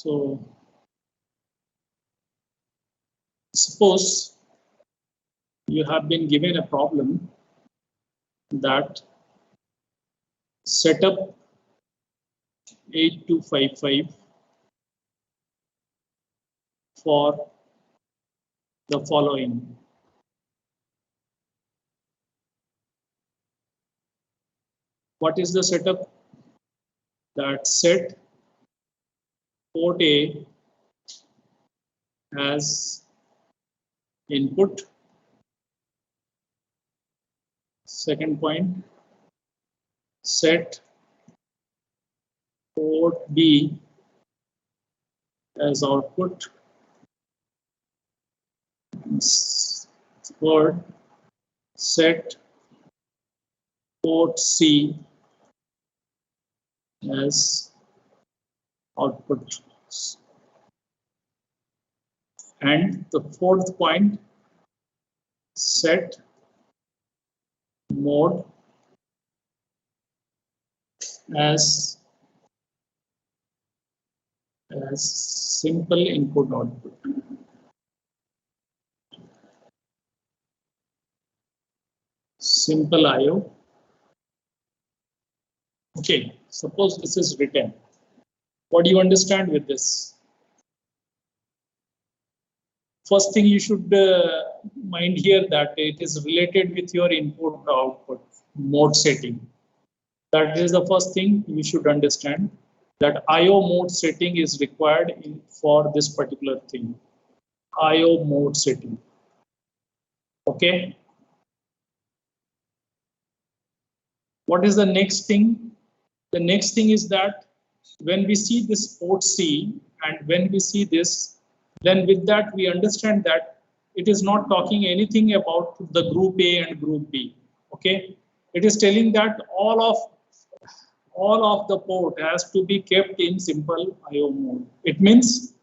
So suppose you have been given a problem that set up 8255 for the following. What is the setup? That set port A as input. Second point, set port B as output. Third, set port C as output. And the fourth point, set mode as simple input output. Simple IO. Okay, suppose this is written. What do you understand with this? First thing you should mind here that it is related with your input output mode setting. That is the first thing you should understand, that IO mode setting is required for this particular thing. IO mode setting. Okay. What is the next thing? The next thing is that when we see this port C and when we see this, then with that we understand that it is not talking anything about the group A and group B. Okay. It is telling that all of the port has to be kept in simple IO mode. It means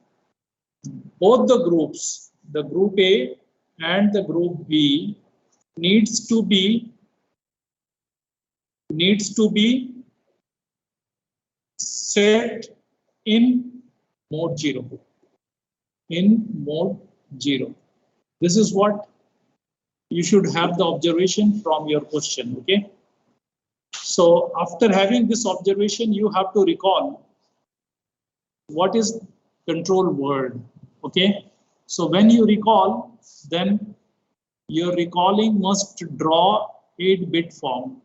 both the groups, the group A and the group B, needs to be set in mode 0. In mode 0. This is what you should have the observation from your question. Okay. So after having this observation, you have to recall what is control word. Okay. So when you recall, then your recalling must draw 8-bit form.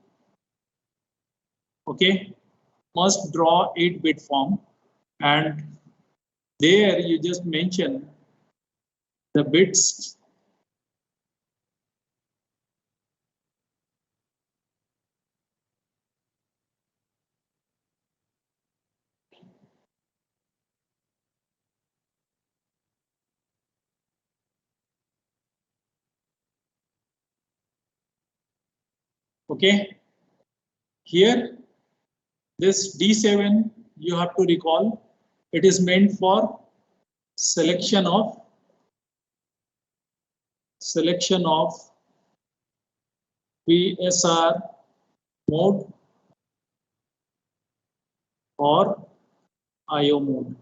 Okay. Must draw 8-bit form. And there you just mention the bits. Okay. Here, this D7, you have to recall, it is meant for selection of VSR mode or IO mode.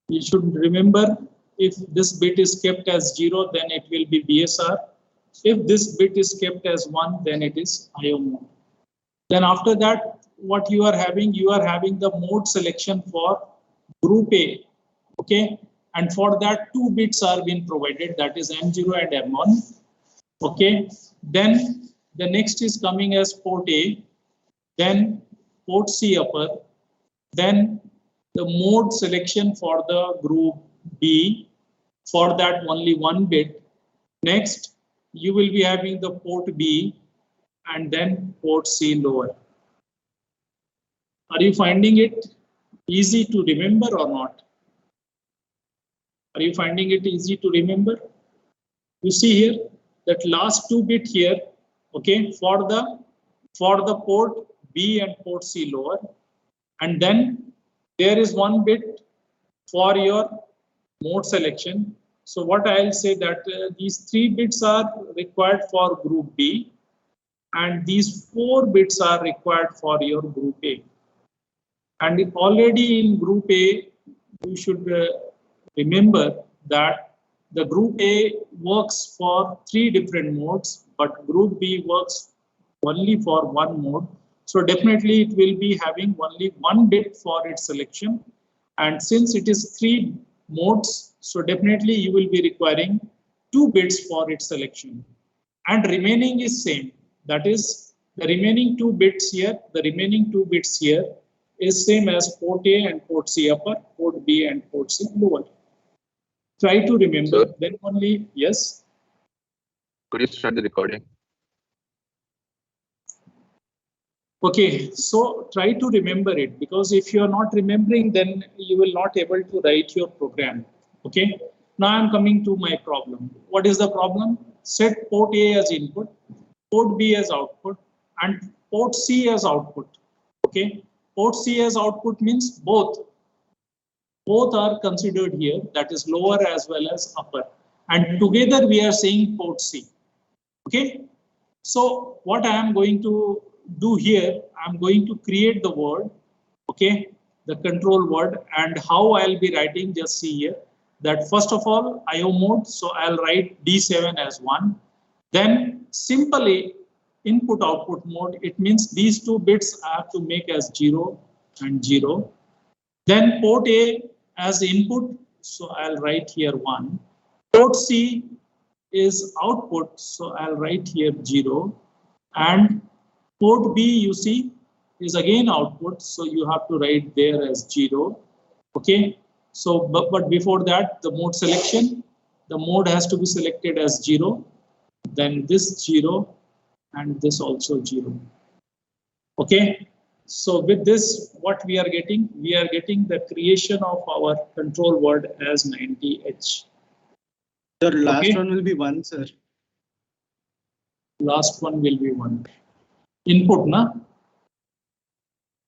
You should remember, if this bit is kept as 0, then it will be VSR. If this bit is kept as 1, then it is IO mode. Then after that, what you are having the mode selection for group A. Okay. And for that, 2 bits are being provided, that is M0 and M1. Okay. Then the next is coming as port A, then port C upper, then the mode selection for the group B, for that only 1 bit. Next, you will be having the port B and then port C lower. Are you finding it easy to remember or not? Are you finding it easy to remember? You see here that last 2 bit here, okay, for the port B and port C lower, and then there is 1 bit for your mode selection. So what I'll say that these 3 bits are required for group B, and these 4 bits are required for your group A. And already in group A, you should remember that the group A works for 3 different modes, but group B works only for 1 mode. So definitely it will be having only 1 bit for its selection. And since it is 3 modes, so definitely you will be requiring 2 bits for its selection. And remaining is same. That is the remaining 2 bits here, the remaining 2 bits here is same as port A and port C upper, port B and port C lower. Try to remember, Sir, then only, yes. could you start the recording? Okay, so try to remember it, because if you are not remembering, then you will not able to write your program. Okay, now I'm coming to my problem. What is the problem? Set port A as input, port B as output, and port C as output. Okay, port C as output means both are considered here, that is lower as well as upper, and together we are saying port C. Okay, so what I am going to do here, I'm going to create the word, okay, the control word, and how I'll be writing, just see here, that first of all IO mode, so I'll write D7 as 1, then simply input output mode, it means these 2 bits I have to make as 0 and 0. Then port A as input, so I'll write here 1. Port C is output, so I'll write here 0. And port B, you see, is again output, so you have to write there as 0. Okay, so but before that, the mode selection, the mode has to be selected as 0, then this 0, and this also 0. Okay, so with this, what we are getting? We are getting the creation of our control word as 90H. The last Okay. one will be 1, sir. Last one will be 1. Input, na?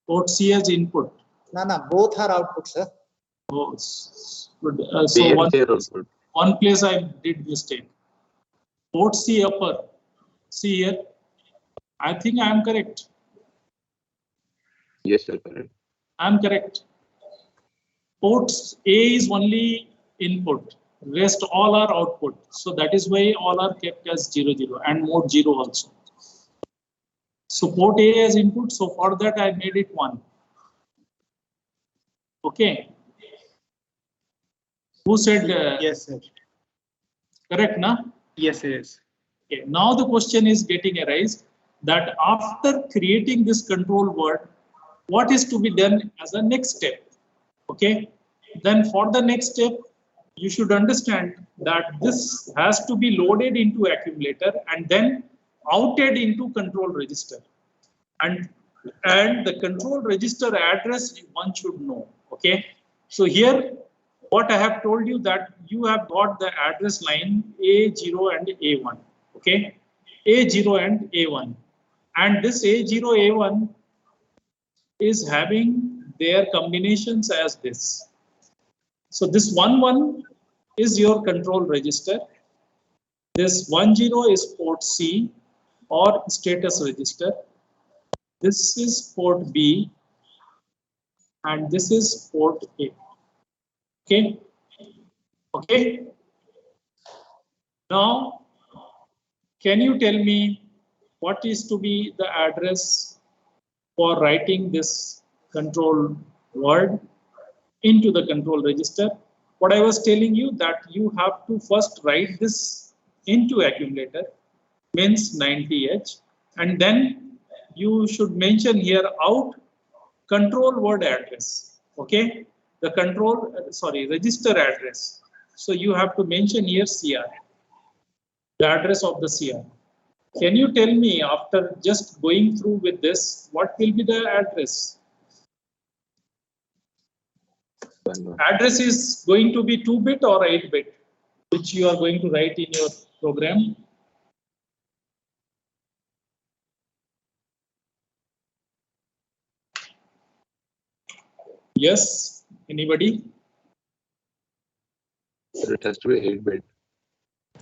Port C as input. No, both are output, sir. Oh, good. So one place I did mistake. Port C upper. See here. I think I am correct. Yes, sir, correct. I am correct. Port A is only input. Rest all are output. So that is why all are kept as 0, 0 and mode 0 also. So port A as input. So for that I made it 1. Okay. Who said? Yes, sir. Correct, na? Yes, yes. Okay. Now the question is getting arised that after creating this control word, what is to be done as a next step? Okay. Then for the next step, you should understand that this has to be loaded into accumulator and then outed into control register. And the control register address one should know. Okay. So here, what I have told you that you have got the address line A0 and A1. Okay, A0 and A1, and this A0, A1 is having their combinations as this. So this 1, is your control register. This 10 is port C or status register. This is port B, and this is port A. Okay. Okay. Now, can you tell me what is to be the address for writing this control word into the control register? What I was telling you that you have to first write this into accumulator, means 90H, and then you should mention here out control word address. Okay, the control, register address. So you have to mention here CR, the address of the CR. Can you tell me, after just going through with this, what will be the address? Address is going to be 2-bit or 8-bit, which you are going to write in your program. Yes, anybody? It has to be 8-bit.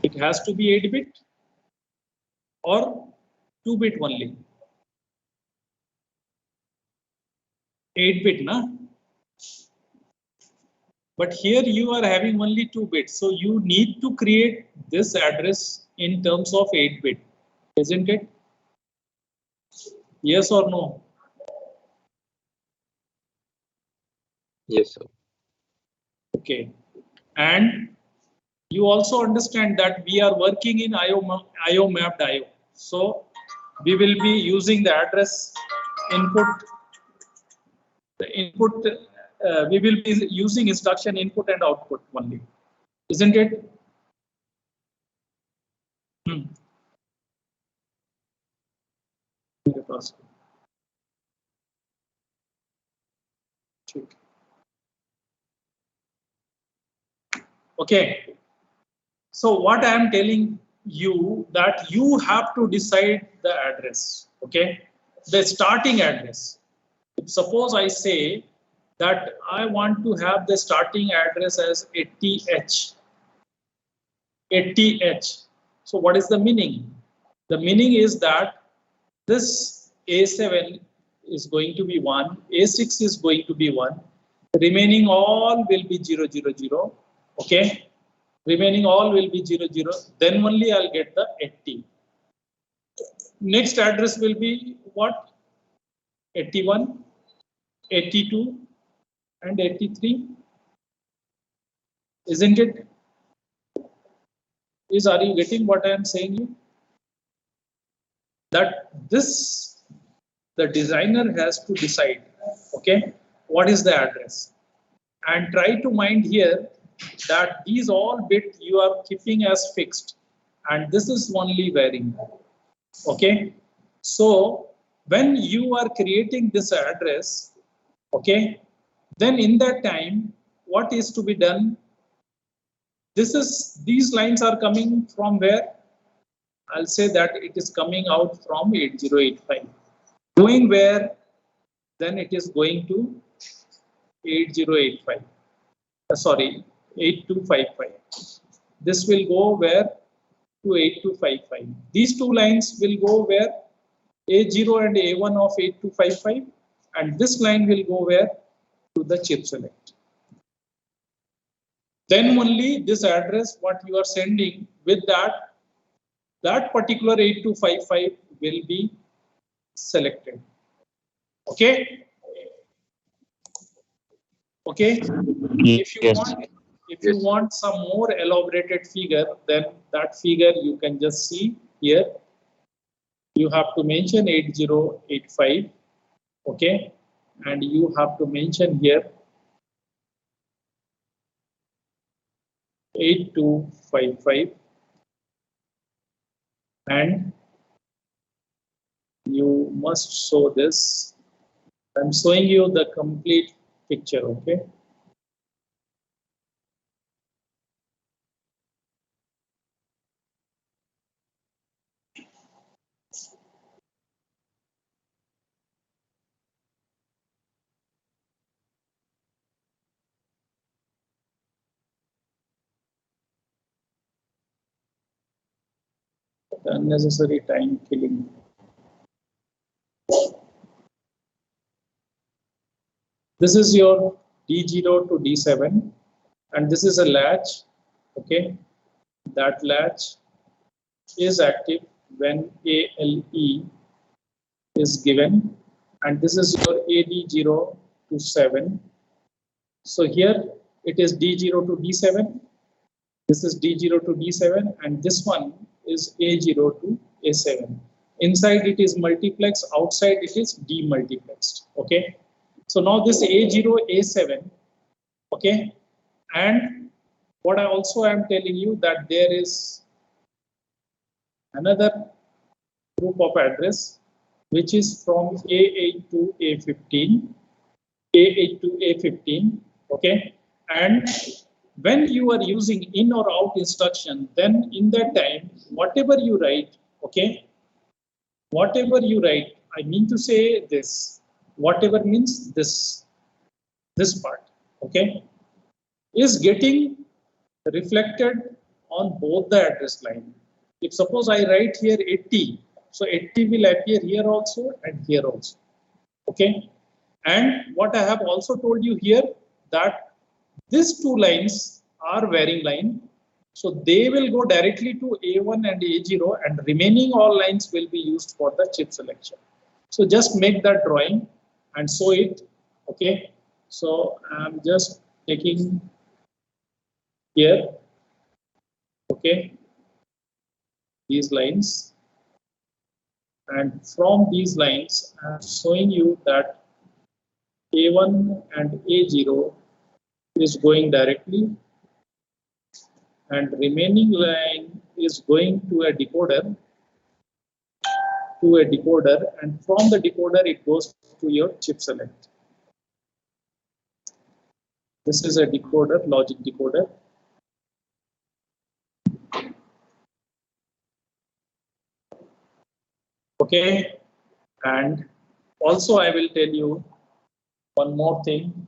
It has to be 8-bit or 2-bit only. 8-bit, na? But here you are having only 2 bits, so you need to create this address in terms of 8-bit, isn't it? Yes or no? Yes, sir. Okay. And you also understand that we are working in IO mapped IO. So we will be using the address input. The input, we will be using instruction input and output only, isn't it? Okay. So what I am telling you that you have to decide the address. Okay, the starting address. Suppose I say that I want to have the starting address as 80H. 80H. So what is the meaning? The meaning is that this A7 is going to be 1, A6 is going to be 1, remaining all will be 0, 0, 0. Okay, remaining all will be 0, 0. Then only I'll get the 80. Next address will be what? 81, 82, and 83. Isn't it? Are you getting what I am saying you? That this, the designer has to decide, okay, what is the address, and try to mind here that these all bit you are keeping as fixed, and this is only varying. Okay, so when you are creating this address, okay, then in that time, what is to be done? These lines are coming from where? I'll say that it is coming out from 8085. Going where? Then it is going to 8085. Sorry, 8255. This will go where? To 8255. These two lines will go where? A0 and A1 of 8255. And this line will go where? To the chip select. Then only this address, what you are sending with that particular 8255 will be selected. Okay. Okay. If you want some more elaborated figure, then that figure you can just see here. You have to mention 8085. Okay. And you have to mention here 8255. And you must show this. I'm showing you the complete picture, okay? The unnecessary time killing. This is your D0 to D7, and this is a latch, okay? That latch is active when ALE is given, and this is your AD0 to 7. So here it is D0 to D7, this is D0 to D7, and this one is A0 to A7. Inside it is multiplex, outside it is demultiplexed, okay? So now this A0, A7, okay? And what I also am telling you that there is another group of address which is from A8 to A15, A8 to A15, okay? And when you are using in or out instruction, then in that time, whatever you write, okay? Whatever you write, I mean to say this, whatever means this part, okay, is getting reflected on both the address line. If suppose I write here 80, so 80 will appear here also and here also, okay? And what I have also told you here that these two lines are varying line. So they will go directly to A1 and A0 and remaining all lines will be used for the chip selection. So just make that drawing and show it. Okay. So I'm just taking here. Okay. These lines. And from these lines, I'm showing you that A1 and A0 is going directly and remaining line is going to a decoder and from the decoder it goes to your chip select. This is a decoder, logic decoder. Okay, and also I will tell you one more thing.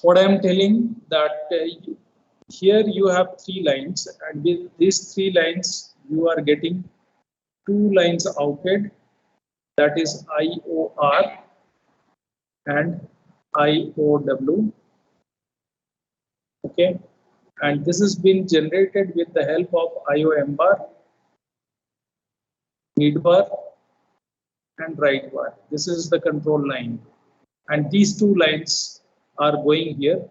What I am telling that here you have three lines, and with these three lines you are getting two lines outed, that is IOR and IOW. Okay, and this has been generated with the help of IOM bar, read bar, and write bar. This is the control line, and these two lines are going here.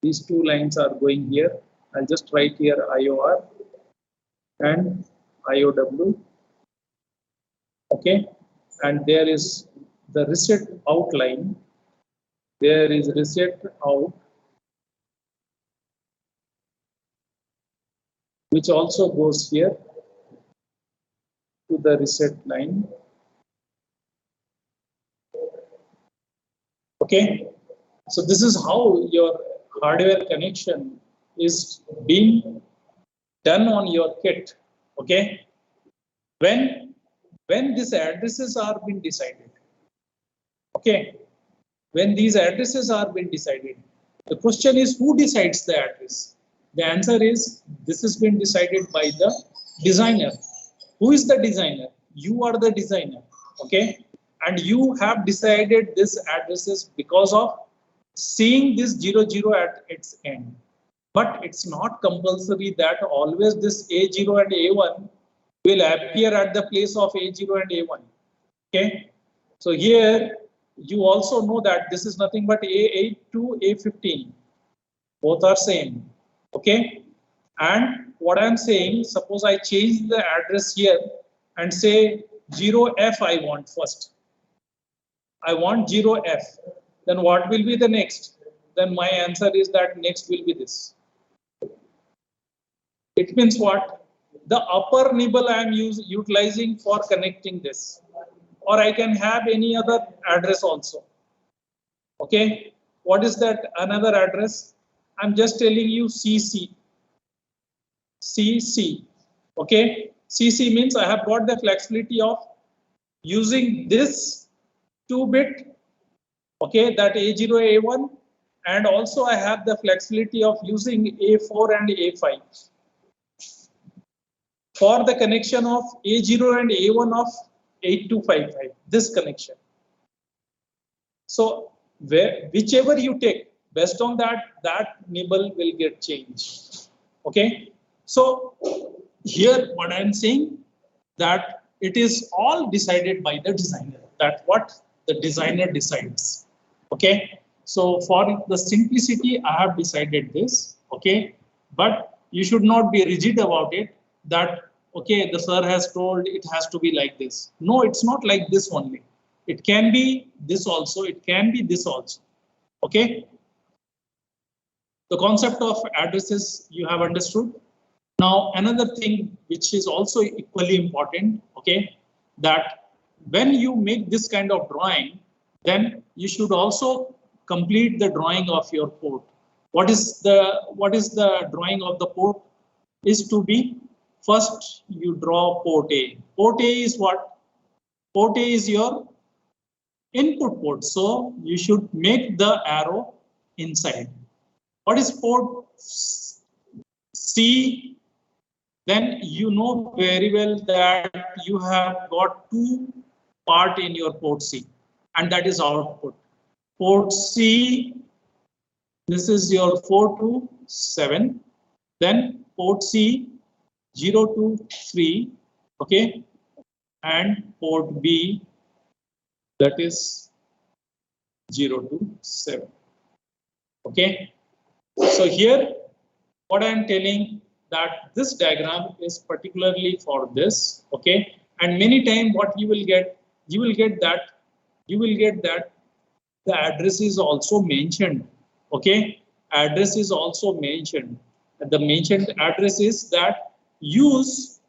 These two lines are going here. I'll just write here IOR and IOW. Okay, and there is the reset out line. There is reset out, which also goes here to the reset line. Okay, so this is how your hardware connection is being done on your kit. Okay, when these addresses are being decided. Okay, when these addresses are being decided, the question is who decides the address? The answer is this has been decided by the designer. Who is the designer? You are the designer. Okay, and you have decided this addresses because of seeing this 00 at its end. But it's not compulsory that always this A0 and A1 will appear at the place of A0 and A1. Okay, so here you also know that this is nothing but A8 to A15. Both are same. Okay, and what I'm saying, suppose I change the address here and say 0F I want first. I want 0F. Then what will be the next? Then my answer is that next will be this. It means what? The upper nibble I am utilizing for connecting this. Or I can have any other address also. Okay, what is that another address? I'm just telling you CC. CC. Okay, CC means I have got the flexibility of using this 2-bit, okay, that A0, A1, and also I have the flexibility of using A4 and A5 for the connection of A0 and A1 of 8255, this connection. So whichever you take, based on that nibble will get changed. Okay, so here what I am saying that it is all decided by the designer, that what the designer decides. Okay, so for the simplicity I have decided this. Okay, but you should not be rigid about it, that okay, the sir has told it has to be like this. No, it's not like this only. It can be this also, it can be this also. Okay, the concept of addresses you have understood. Now another thing which is also equally important, okay, that when you make this kind of drawing, then you should also complete the drawing of your port. What is the drawing of the port? Is to be, first you draw port A. Port A is what? Port A is your input port. So you should make the arrow inside. What is port C? C, then you know very well that you have got two part in your port C, and that is output. Port C, this is your 4 to 7. Then port C 0 to 3, okay, and port B, that is 0 to 7. Okay, so here what I am telling that this diagram is particularly for this, okay, and many times what you will get that the address is also mentioned, okay, address is also mentioned. The mentioned address is that use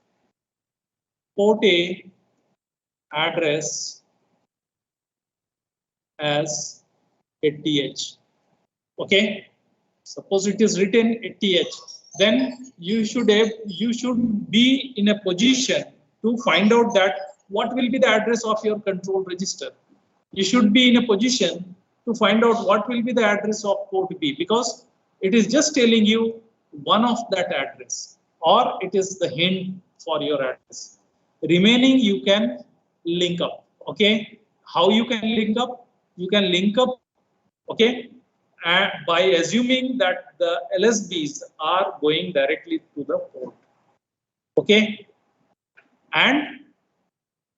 port A address as ATH, okay. Suppose it is written ATH, then you should be in a position to find out that what will be the address of your control register. You should be in a position to find out what will be the address of port B, because it is just telling you one of that address, or it is the hint for your address. Remaining you can link up, okay. How you can link up? You can link up, okay, by assuming that the LSBs are going directly to the port, okay, and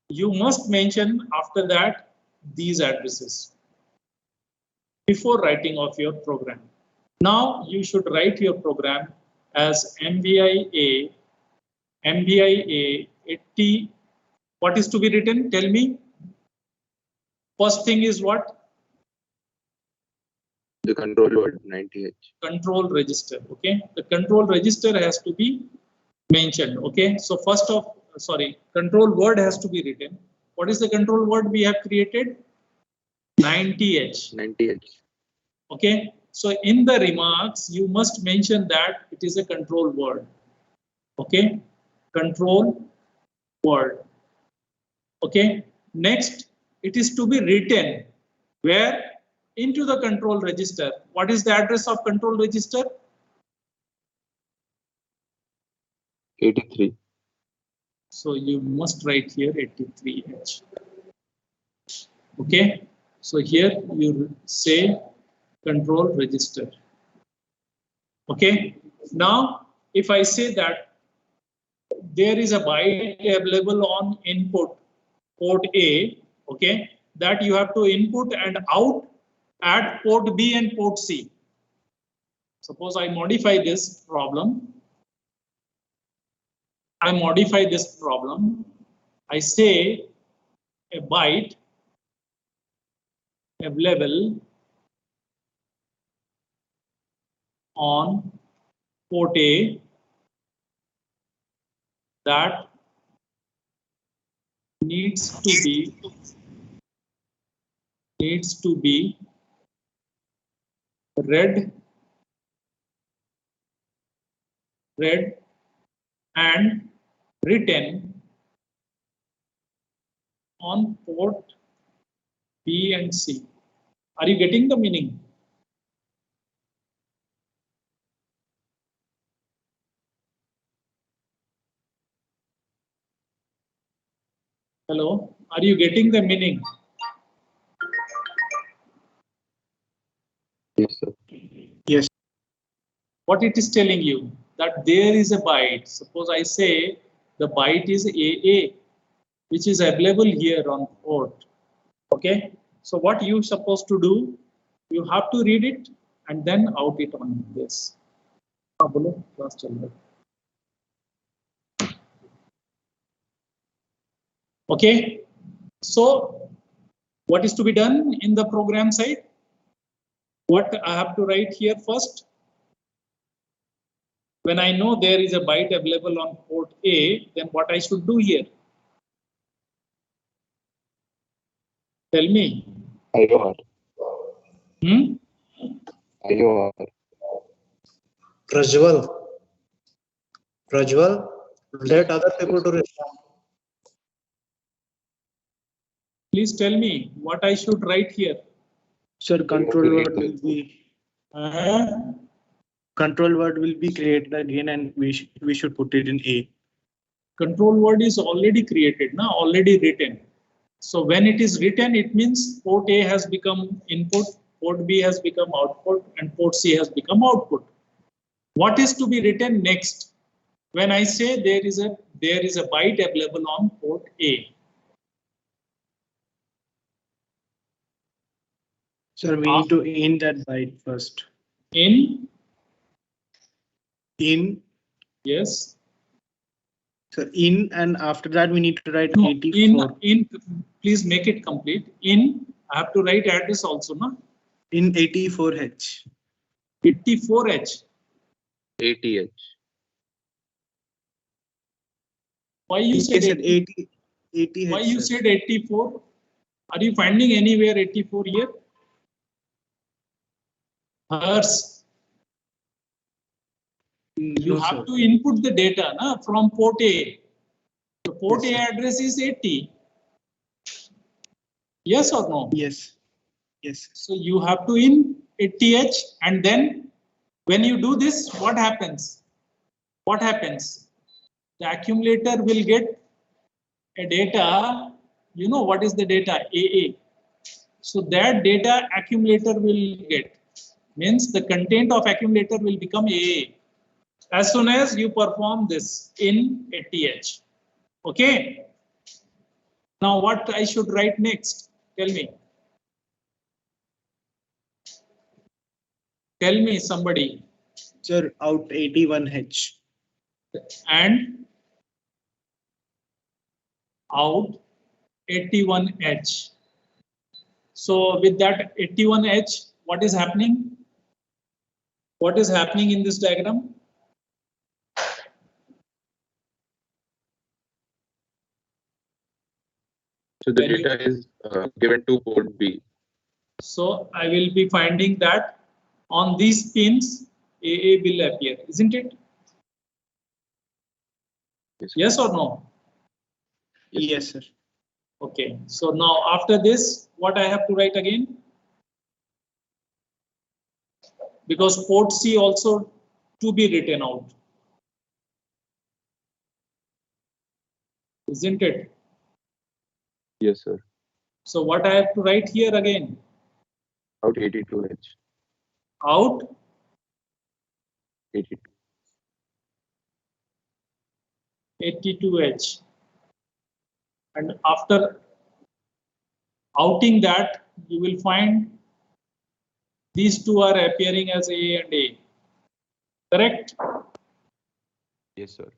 you must mention after that these addresses before writing of your program. Now you should write your program as MVIA 80. What is to be written? Tell me. First thing is what? The control word 90H. Control register, okay. The control register has to be mentioned, okay. So first of, control word has to be written. What is the control word we have created? 90H. 90H. Okay. So in the remarks, you must mention that it is a control word, okay. Control word, okay. Next, it is to be written where? Into the control register. What is the address of control register? 83. So you must write here 83H. Okay. So here you say control register. Okay. Now, if I say that there is a byte available on input port A, okay, that you have to input and out at port B and port C. Suppose I modify this problem. I say a byte available on port A that needs to be read and written on port B and C. Are you getting the meaning? Hello, are you getting the meaning? Yes, sir. Yes. What it is telling you? That there is a byte. Suppose I say the byte is AA, which is available here on port. Okay. So what you supposed to do? You have to read it and then out it on this. Okay. So what is to be done in the program side? What I have to write here first? When I know there is a byte available on port A, then what I should do here? Tell me. IOR. IOR. Prajwal, let other people to respond. Please tell me what I should write here. Sir, control word will be control word will be created again, and we should put it in A. Control word is already created, now already written. So when it is written, it means port A has become input, port B has become output, and port C has become output. What is to be written next? When I say there is a byte available on port A. Sir, we need to in that byte first. In, yes. So in, and after that we need to write No, 84. in, please make it complete. In, I have to write address also, no? In 84H. 84H. ATH. Why you said 80? Why 80H, you sir. said 84? Are you finding anywhere 84 here? Hers. You No, have sir. to input the data na, from port A. The port Yes, A sir. address is 80. Yes or no? Yes. Yes. So you have to in 80H, and then when you do this, what happens? What happens? The accumulator will get a data. You know what is the data? AA. So that data accumulator will get. Means the content of accumulator will become AA as soon as you perform this in 80H. Okay. Now what I should write next? Tell me. Tell me somebody. Sir, out 81H. And out 81H. So with that 81H, what is happening? What is happening in this diagram? So the data is given to port B. So I will be finding that on these pins, AA will appear, isn't it? Yes or no? Yes, sir. Okay. So now after this, what I have to write again? Because port C also to be written out. Isn't it? Yes, sir. So what I have to write here again? Out 82H. Out 82. 82H. And after outing that, you will find these two are appearing as A and A. Correct? Yes, sir.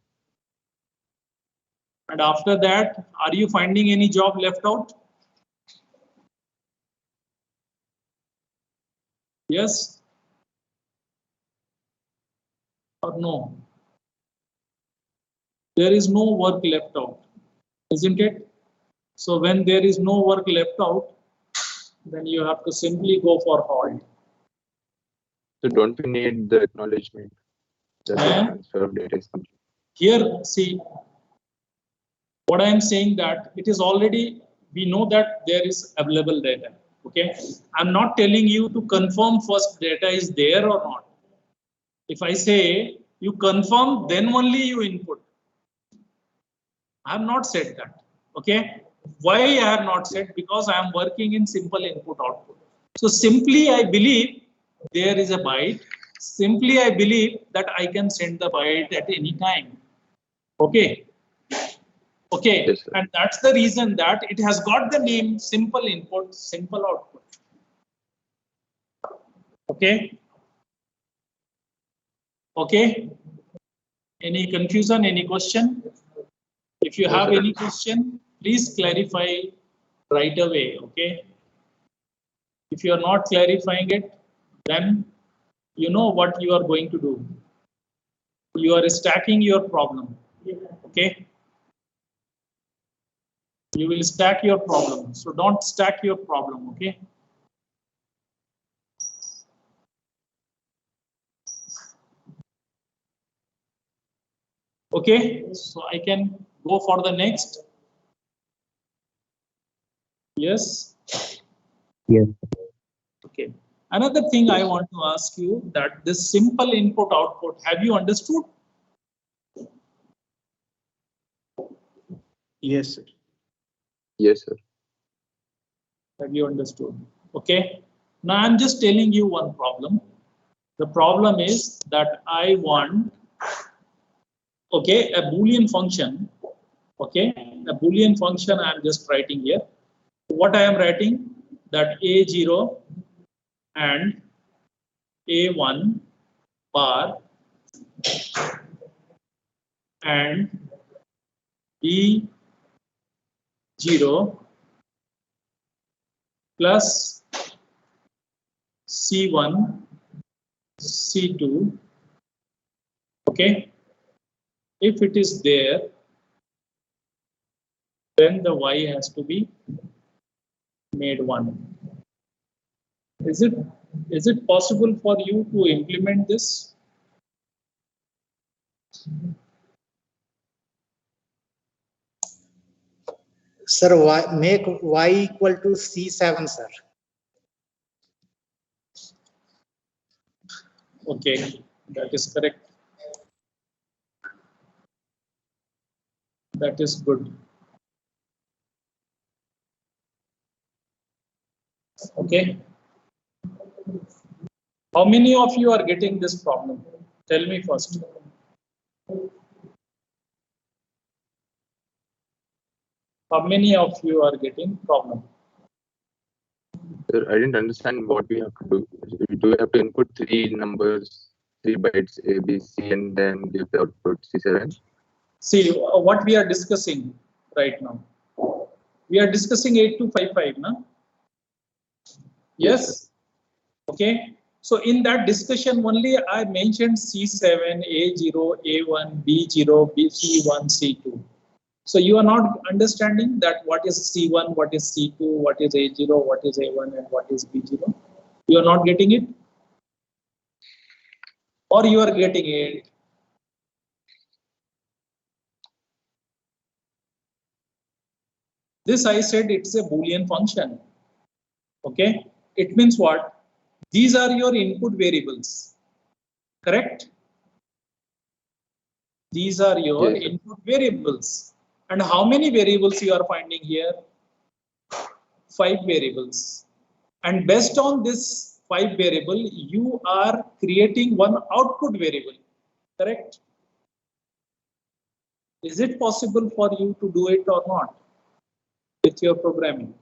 And after that, are you finding any job left out? Yes or no? There is no work left out, isn't it? So when there is no work left out, then you have to simply go for halt. So don't we need the acknowledgement that the transfer of data is complete? Here, see, what I am saying that it is already, we know that there is available data. Okay, I'm not telling you to confirm first data is there or not. If I say you confirm, then only you input. I have not said that. Okay, why I have not said? Because I am working in simple input output. So simply I believe there is a byte. Simply I believe that I can send the byte at any time. Okay. Okay, Yes, sir. and that's the reason that it has got the name simple input, simple output. Okay. Okay. Any confusion, any question? If you No, have sir. any question, please clarify right away. Okay. If you are not clarifying it, then you know what you are going to do. You are stacking your problem. Okay. You will stack your problem. So don't stack your problem. Okay. Okay. So I can go for the next. Yes. Yes. Okay. Another thing I want to ask you that this simple input output, have you understood? Yes, sir. Yes, sir. Have you understood? Okay. Now I'm just telling you one problem. The problem is that I want, okay, a Boolean function. Okay, a Boolean function I am just writing here. What I am writing, that A0 and A1 bar and B0 plus C1 C2. Okay, if it is there, then the y has to be made 1. Is it possible for you to implement this? Sir, make y equal to C7, sir. Okay, that is correct. That is good. Okay. How many of you are getting this problem? Tell me first. How many of you are getting problem? Sir, I didn't understand what we have to do. Do we have to input 3 numbers, 3 bytes A, B, C, and then give the output C7? See what we are discussing right now. We are discussing 8255, no? Yes. Okay. So in that discussion only I mentioned C7, A0, A1, B0, C1, C2. So you are not understanding that what is C1, what is C2, what is A0, what is A1, and what is B0. You are not getting it? Or you are getting it? This I said it's a Boolean function. Okay. It means what? These are your input variables. Correct? These are your Yes, input variables. And how many variables you are finding here? 5 variables. And based on this 5 variable, you are creating one output variable. Correct? Is it possible for you to do it or not with your programming?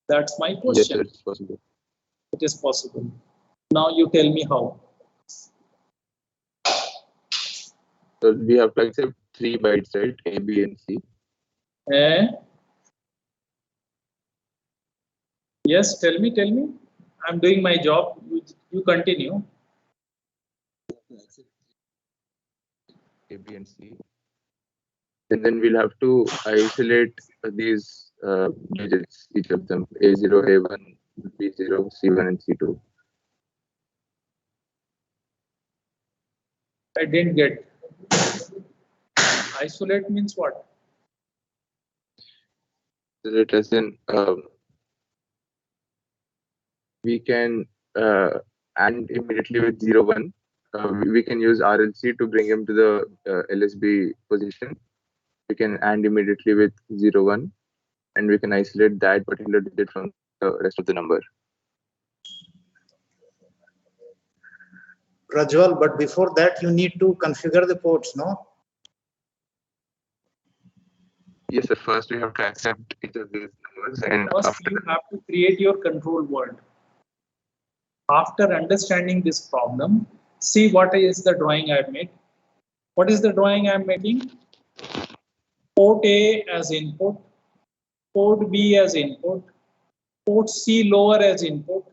That's my question. Yes, sir, it's possible. It is possible. Now you tell me how. So we have to accept 3 bytes, right? A, B, and C. Yes, tell me. I'm doing my job. You continue. A, B, and C. And then we'll have to isolate these digits, each of them, A0, A1, B0, C1, and C2. I didn't get. Isolate means what? Isolate as in we can AND immediately with 0, 1. We can use RLC to bring him to the LSB position. We can AND immediately with 0, 1, and we can isolate that particular digit from the rest of the number. Rajwal, but before that you need to configure the ports, no? Yes, sir. First, we have to accept each of these numbers, and First, after you have to create your control word. After understanding this problem, see what is the drawing I have made. What is the drawing I am making? Port A as input, port B as input, port C lower as input,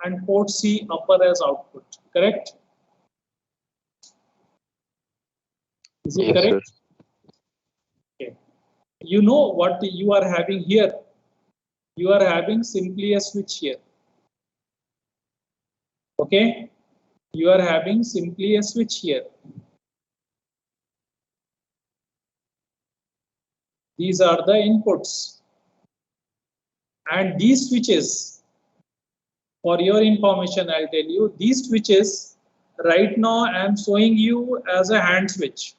and port C upper as output. Correct? Is it yes, correct? sir. Okay. You know what you are having here? You are having simply a switch here. Okay? You are having simply a switch here. These are the inputs. And these switches, for your information, I'll tell you, these switches right now I am showing you as a hand switch.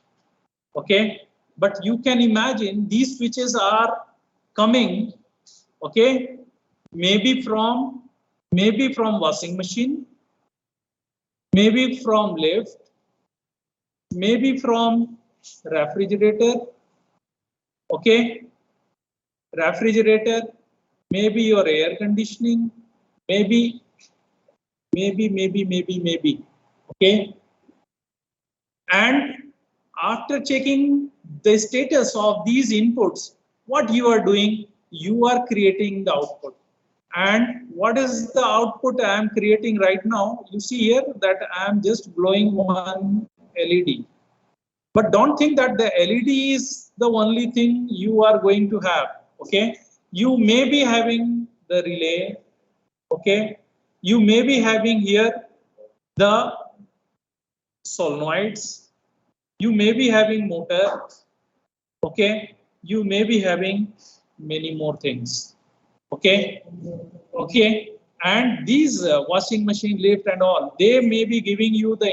Okay, but you can imagine these switches are coming, okay, maybe from washing machine, maybe from lift, maybe from refrigerator, okay, refrigerator, maybe your air conditioning, maybe, okay. And after checking the status of these inputs, what you are doing, you are creating the output. And what is the output I am creating right now? You see here that I am just blowing one LED. But don't think that the LED is the only thing you are going to have. Okay, you may be having the relay. Okay, you may be having here the solenoids. You may be having motor. Okay, you may be having many more things. Okay, okay, and these washing machine, lift and all, they may be giving you the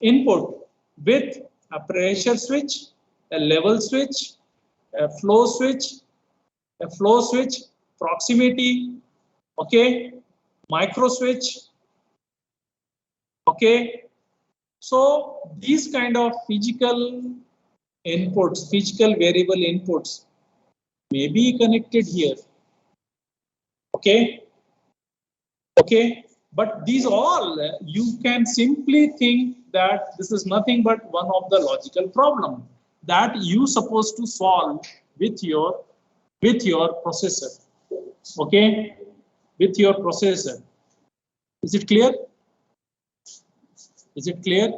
input with a pressure switch, a level switch, a flow switch, proximity, okay, micro switch, okay. So these kind of physical inputs, physical variable inputs may be connected here. Okay, okay, but these all you can simply think that this is nothing but one of the logical problem that you supposed to solve with your processor. Okay, with your processor. Is it clear? Is it clear?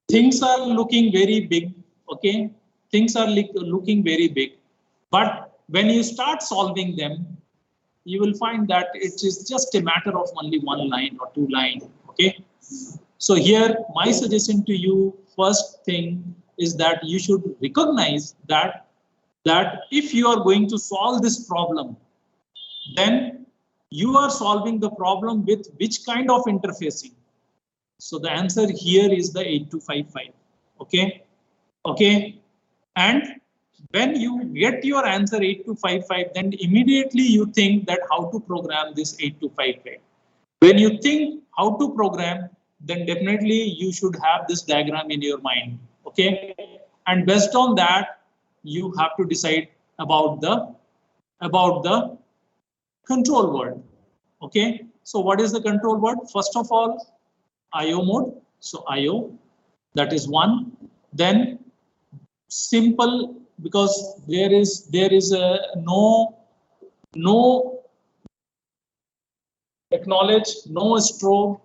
Things are looking very big. Okay, things are looking very big, but when you start solving them, you will find that it is just a matter of only one line or two lines. Okay, so here my suggestion to you, first thing is that you should recognize that if you are going to solve this problem, then you are solving the problem with which kind of interfacing. So the answer here is the 8255. Okay, okay, and when you get your answer 8255, then immediately you think that how to program this 8255. When you think how to program, then definitely you should have this diagram in your mind. Okay, and based on that, you have to decide about the control word. Okay, so what is the control word? First of all, IO mode. So IO, that is one. Then simple, because there is no acknowledge, no strobe.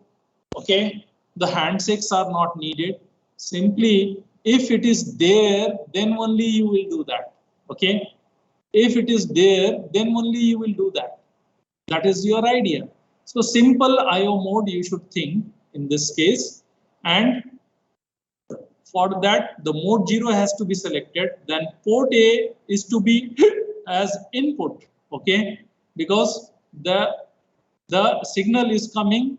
Okay, the handshakes are not needed. Simply, if it is there, then only you will do that. Okay, if it is there, then only you will do that. That is your idea. So simple IO mode you should think in this case, and for that the mode 0 has to be selected. Then port A is to be as input. Okay, because the signal is coming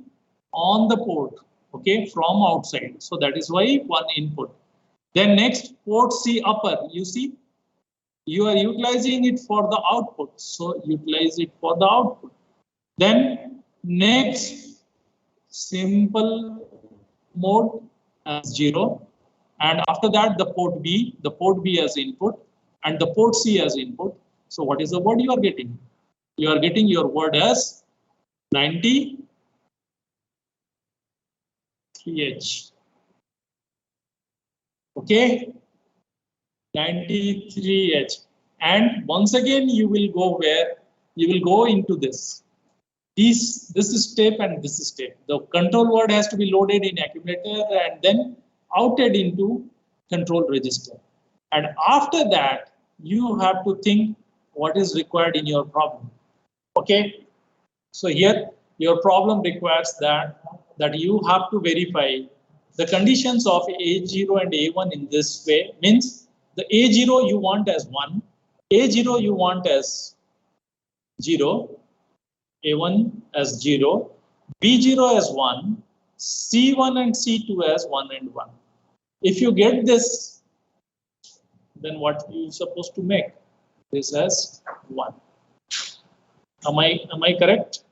on the port, okay, from outside. So that is why one input. Then next, port C upper, you see, you are utilizing it for the output. So utilize it for the output. Then next, simple mode as 0. And after that, the port B as input and the port C as input. So what is the word you are getting? You are getting your word as 93H. Okay, 93H. And once again, you will go where? You will go into this. This step and this step. The control word has to be loaded in accumulator and then outed into control register. And after that, you have to think what is required in your problem. Okay, so here your problem requires that you have to verify the conditions of A0 and A1 in this way. Means the A0 you want as 1, A0 you want as 0, A1 as 0, B0 as 1, C1 and C2 as 1 and 1. If you get this, then what you supposed to make? This as 1. Am I correct?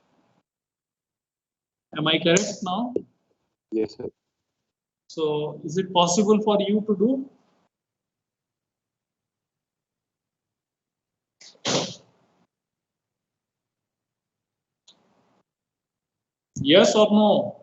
Am I correct now? Yes, sir. So is it possible for you to do? Yes or no?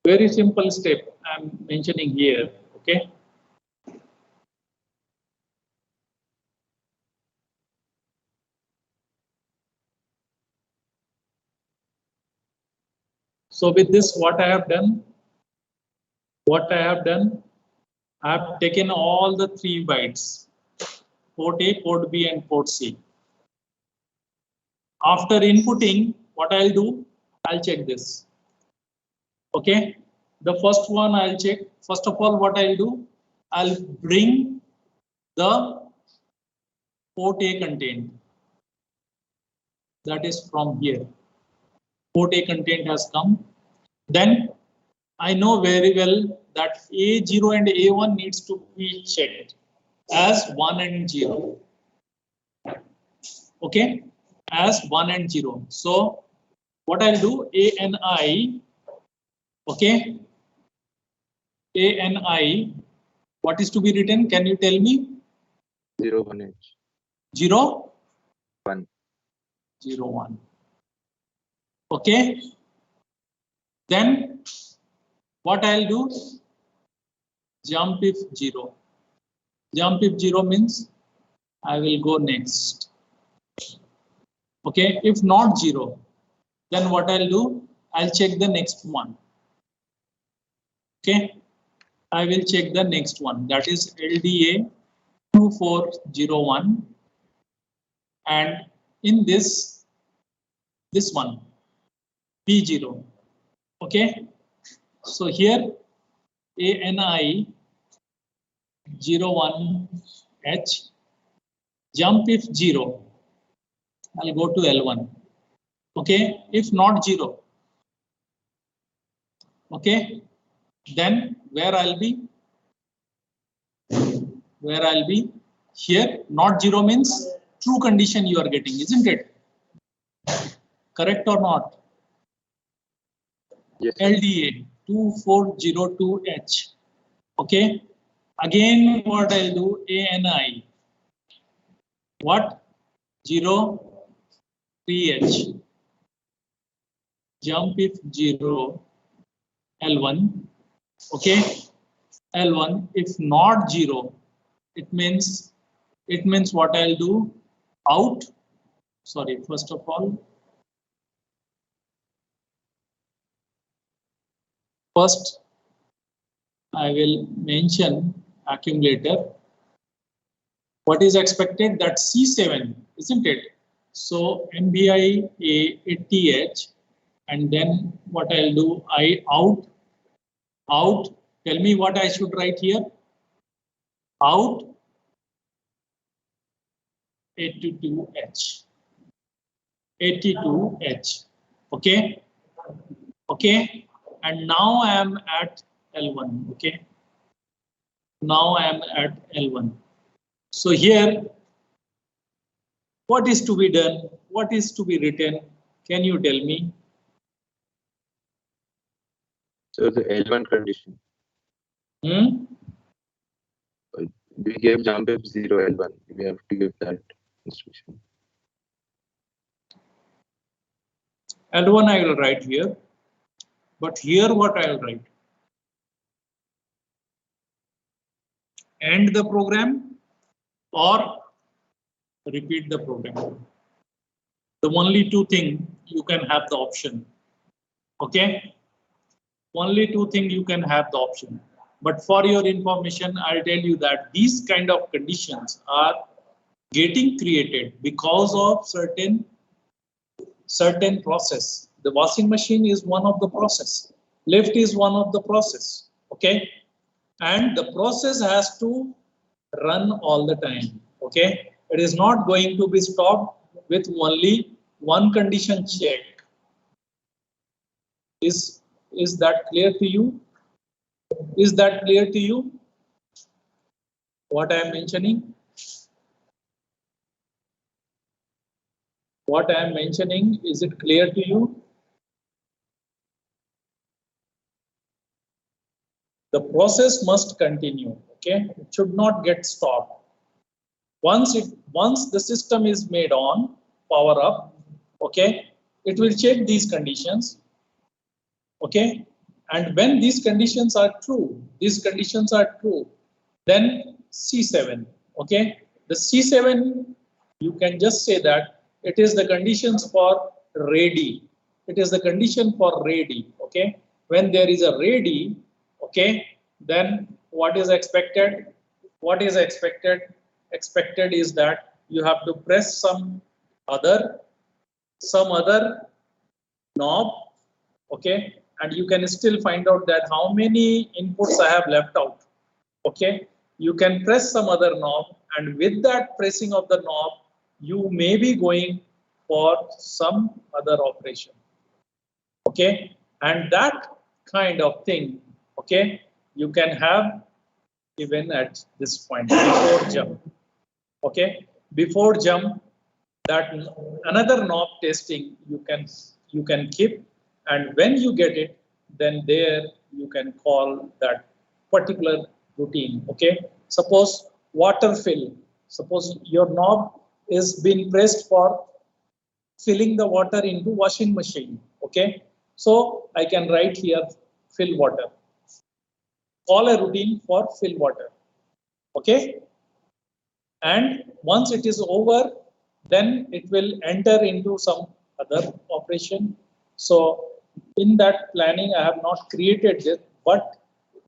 Very simple step I'm mentioning here. Okay. So with this, what I have done, I have taken all the 3 bytes, port A, port B, and port C. After inputting, what I'll do, I'll check this. Okay, the first one I'll check. First of all, what I'll do, I'll bring the port A content. That is from here. Port A content has come. Then I know very well that A0 and A1 needs to be checked as 1 and 0. Okay, as 1 and 0. So what I'll do, ANI, okay, ANI, what is to be written? Can you tell me? 0, 1 H. 0, 1. 0, 1. Okay. Then what I'll do? Jump if 0. Jump if 0 means I will go next. Okay. If not 0, then what I'll do? I'll check the next one. Okay. I will check the next one. That is LDA 2401. And in this one, P0. Okay. So here ANI 01H, jump if 0, I'll go to L1. Okay, if not 0, okay, then where I'll be? Where I'll be? Here, not 0 means true condition you are getting, isn't it? Correct or not? Yes, sir. LDA 2402H. Okay, again what I'll do, ANI. What? 0, 3H. Jump if 0, L1. Okay, L1. If not 0, it means what I'll do, out. Sorry, first of all, first I will mention accumulator. What is expected? That C7, isn't it? So MBI A80H, and then what I'll do, I out. Tell me what I should write here. Out 82H. 82H. Okay. Okay. And now I am at L1. Okay. Now I am at L1. So here, what is to be done? What is to be written? Can you tell me? So the L1 condition. We gave jump if 0 L1. We have to give that instruction. L1 I will write here, but here what I will write? End the program or repeat the program. The only two things you can have the option. Okay? Only two things you can have the option. But for your information, I'll tell you that these kind of conditions are getting created because of certain process. The washing machine is one of the process. Lift is one of the process. Okay? And the process has to run all the time. Okay? It is not going to be stopped with only one condition check. Is that clear to you? Is that clear to you? What I am mentioning? What I am mentioning, is it clear to you? The process must continue. Okay, it should not get stopped. Once the system is made on, power up, okay, it will check these conditions. Okay, and when these conditions are true, then C7. Okay, the C7, you can just say that it is the conditions for ready. It is the condition for ready. Okay, when there is a ready, okay, then what is expected? What is expected? Expected is that you have to press some other knob, okay, and you can still find out that how many inputs I have left out. Okay, you can press some other knob, and with that pressing of the knob, you may be going for some other operation. Okay, and that kind of thing, okay, you can have even at this point before jump. Okay, before jump, that another knob testing you can keep, and when you get it, then there you can call that particular routine. Okay, suppose water fill. Suppose your knob is being pressed for filling the water into washing machine. Okay, so I can write here fill water. Call a routine for fill water. Okay, and once it is over, then it will enter into some other operation. So in that planning, I have not created this, but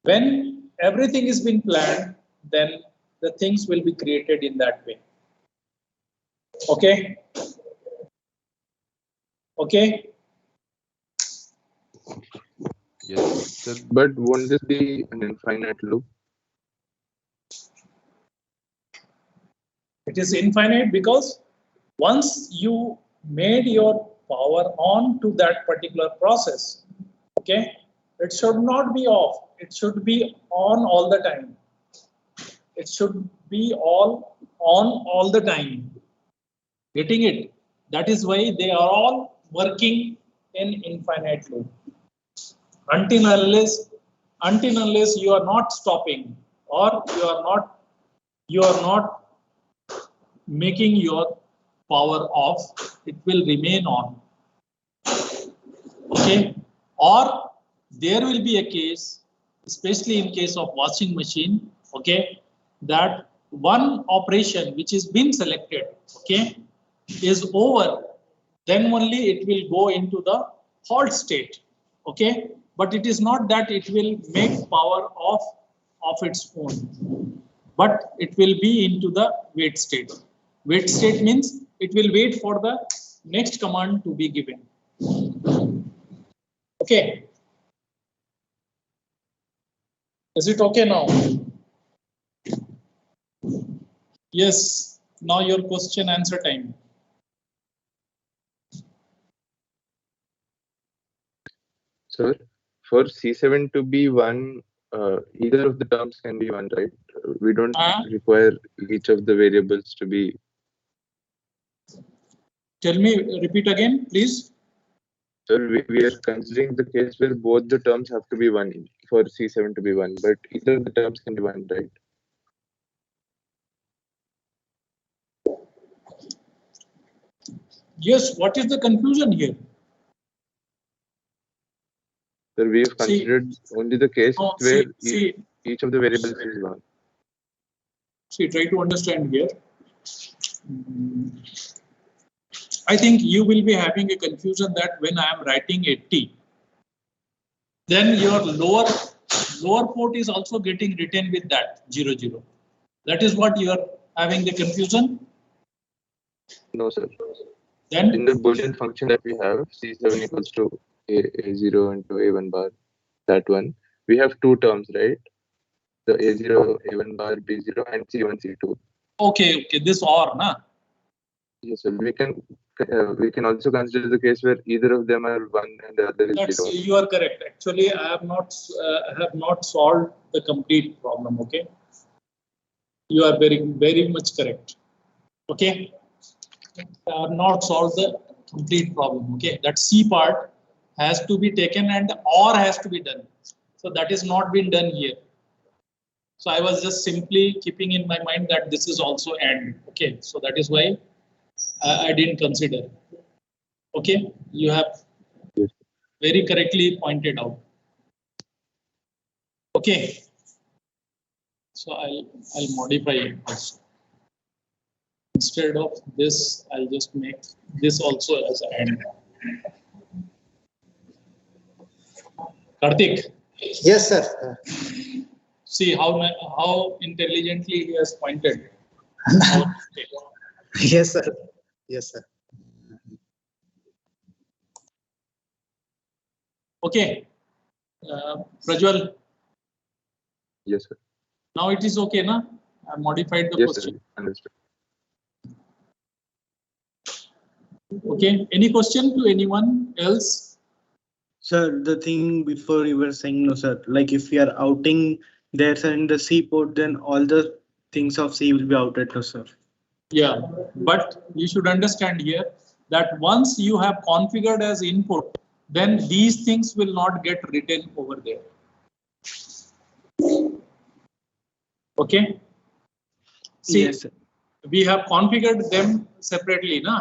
when everything is being planned, then the things will be created in that way. Okay. Okay. Yes, sir, but won't this be an infinite loop? It is infinite because once you made your power on to that particular process, okay, it should not be off. It should be on all the time. It should be all on all the time. Getting it? That is why they are all working in infinite loop. Until unless you are not stopping, or you are not making your power off, it will remain on. Okay, or there will be a case, especially in case of washing machine, okay, that one operation which is been selected, okay, is over, then only it will go into the halt state. Okay, but it is not that it will make power off of its own, but it will be into the wait state. Wait state means it will wait for the next command to be given. Okay. Is it okay now? Yes. Now your question answer time. Sir, for C7 to be 1, either of the terms can be 1, right? We don't require each of the variables to be. Tell me, repeat again, please. Sir, we are considering the case where both the terms have to be 1 for C7 to be 1, but either of the terms can be 1, right? Yes, what is the confusion here? Sir, we have considered only the case No, where see, each of the variables is 1. see, try to understand here. I think you will be having a confusion that when I am writing 80, then your lower port is also getting written with that 00. That is what you are having the confusion. No, sir. Then In the Boolean function that we have, C7 equals to A0 into A1 bar, that one, we have two terms, right? The A0, A1 bar, B0, and C1, C2. okay, this or na. Yes, sir. We can also consider the case where either of them are 1 and the other is That's 0. you are correct. Actually, I have not solved the complete problem. Okay, you are very much correct. Okay, I have not solved the complete problem. Okay, that C part has to be taken and OR has to be done. So that is not been done here. So I was just simply keeping in my mind that this is also AND. Okay, so that is why I didn't consider. Okay, you have Yes. very correctly pointed out. Okay, so I'll modify it also. Instead of this, I'll just make this also as AND. Karthik, Yes, sir. see how intelligently he has pointed. Yes, sir. Yes, sir. Okay, Prajwal, Yes, sir. now it is okay, na? I modified the Yes, sir. question. Understood. Okay, any question to anyone else? Sir, the thing before you were saying, no, sir, like if we are outing there, sir, in the C port, then all the things of C will be outed, no, sir. Yeah, but you should understand here that once you have configured as input, then these things will not get written over there. Okay. See, Yes, sir. we have configured them separately, na?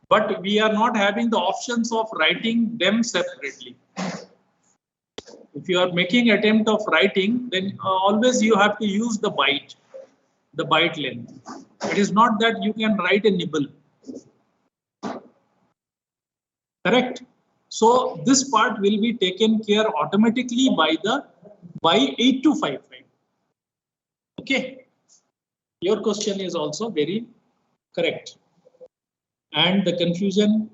But we are not having the options of writing them separately. If you are making attempt of writing, then always you have to use the byte length. It is not that you can write a nibble. Correct. So this part will be taken care automatically by 8255. Okay. Your question is also very correct. And the confusion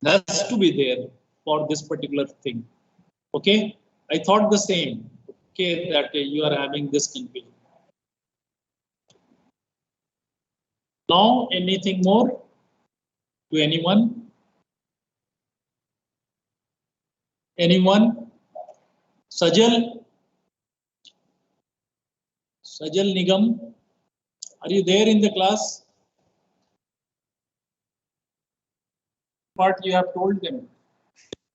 has to be there for this particular thing. Okay. I thought the same. Okay, that you are having this confusion. Now, anything more to anyone? Anyone? Sajal Nigam, are you there in the class? What you have told them?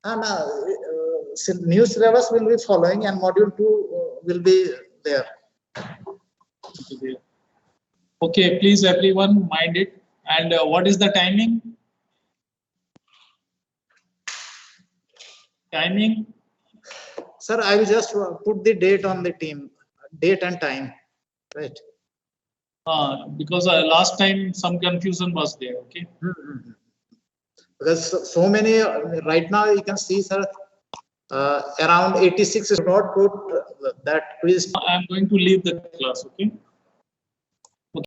New syllabus will be following and module 2 will be there. Okay, please everyone mind it. And what is the timing? Timing? Sir, I will just put the date on the team, date and time, right? Because last time some confusion was there. Okay. Because so many right now you can see, sir, around 86 is not put that quiz. I am going to leave the class. Okay.